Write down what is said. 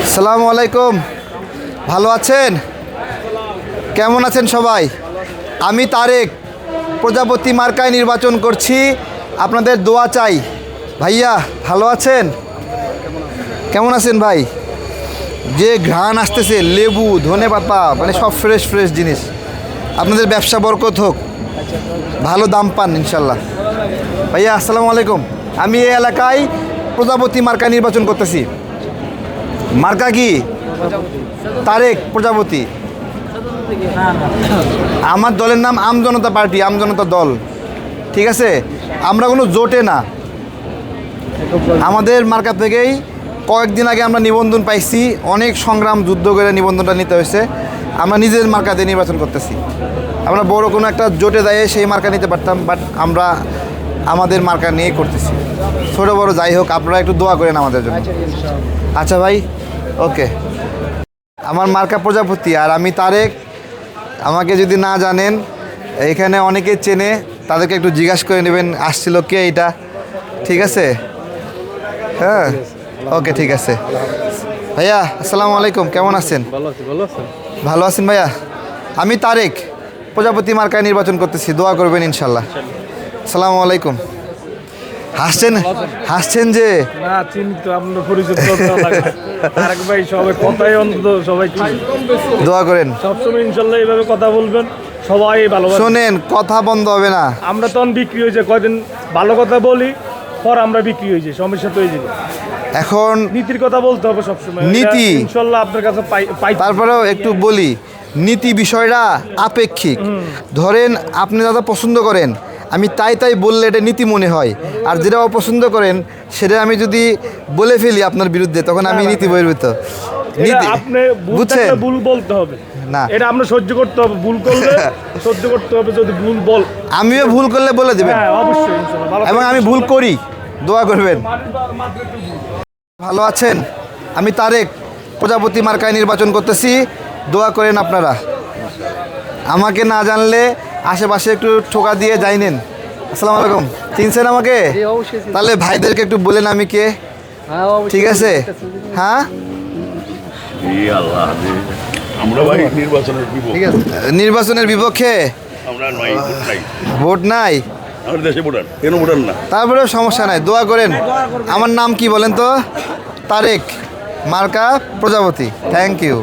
আসসালামু আলাইকুম, ভালো আছেন? কেমন আছেন সবাই? আমি তারেক প্রজাপতি মার্কায় নির্বাচন করছি, আপনাদের দোয়া চাই। ভাইয়া ভালো আছেন? কেমন আছেন ভাই? যে ঘ্রাণ আসতেছে, লেবু, ধনেপাতা, মানে সব ফ্রেশ ফ্রেশ জিনিস। আপনাদের ব্যবসা বরকত হোক, ভালো দাম পান ইনশাল্লাহ। ভাইয়া আসসালামু আলাইকুম, আমি এই এলাকায় প্রজাপতি মার্কা নির্বাচন করতেছি। মার্কা কি? তারেক প্রজাপতি। আমার দলের নাম আমজনতা পার্টি, আমজনতা দল। ঠিক আছে, আমরা কোনো জোটে না। আমাদের মার্কা থেকেই কয়েকদিন আগে আমরা নিবন্ধন পাইছি, অনেক সংগ্রাম যুদ্ধ করে নিবন্ধনটা নিতে হয়েছে। আমরা নিজের মার্কাতে নির্বাচন করতেছি। আমরা বড় কোনো একটা জোটে দাঁড়িয়ে সেই মার্কা নিতে পারতাম, বাট আমরা আমাদের মার্কা নিয়ে করতেছি। ছোটো বড় যাই হোক, আপনারা একটু দোয়া করেন আমাদের জন্য। আচ্ছা ভাই, ওকে। আমার মার্কা প্রজাপতি আর আমি তারেক। আমাকে যদি না জানেন, এখানে অনেকে চেনে, তাদেরকে একটু জিজ্ঞাসা করে নেবেন আসছিল কে এটা। ঠিক আছে? হ্যাঁ, ওকে, ঠিক আছে। ভাইয়া আসসালামু আলাইকুম, কেমন আছেন? ভালো আছেন ভাইয়া? আমি তারেক প্রজাপতি মার্কায় নির্বাচন করতেছি, দোয়া করবেন ইনশাল্লাহ। আসসালামু আলাইকুম। হাসছেন যে? না, চিনি তো, আপনার পরিচিত তারেক ভাই, সবাই কথাই অন্তত সবাই দোয়া করেন সবসময় ইনশাল্লাহ এইভাবে কথা বলবেন, সবাই ভালো। শোনেন, কথা বন্ধ হবে না। আমরা তখন বিক্রি হয়েছে কয়দিন ভালো কথা বলি, পর আমরা বিক্রি হয়েছি, সমস্যা তো হয়ে যাবে। এখন নীতির কথা বলতে হবে সবসময়, নীতি ইনশাল্লাহ আপনার কাছে পাই। তারপরেও একটু বলি, নীতি বিষয়টা আপেক্ষিক। ধরেন আপনি দাদা পছন্দ করেন, আমি তাই বললে এটা নীতি মনে হয়, আর যেটা অপছন্দ করেন সেটা আমি যদি বলে ফেলি আপনার বিরুদ্ধে, তখন আমি নীতি বহির্ভূত। নীতি, আপনি বুঝছেন? ভুল বলতে হবে না, এটা আমরা সহ্য করতে হবে, ভুল করলে সহ্য করতে হবে। যদি ভুল বল, আমিও ভুল করলে বলে দেবেন। হ্যাঁ অবশ্যই ইনশাল্লাহ, ভালো এবং আমি ভুল করি, দোয়া করবেন। ভালো আছেন? আমি তারেক প্রজাপতি মার্কায় নির্বাচন করতেছি, দোয়া করেন আপনারা। আমাকে না জানলে আশেপাশে একটু ঠোকা দিয়ে যাই নেন। আসসালামু আলাইকুম, চিনছেন আমাকে? তাহলে ভাইদেরকে একটু বলেন আমি কে। ঠিক আছে? হ্যাঁ, আমরা ভাই নির্বাচনের ঠিক আছে। নির্বাচনের বিপক্ষে আমরা নয়, ভোট নাই, আমাদের দেশে ভোটার, কেন ভোটার না? তারপরেও সমস্যা নাই, দোয়া করেন। আমার নাম কি বলেন তো? তারেক, মার্কা প্রজাপতি। Thank you.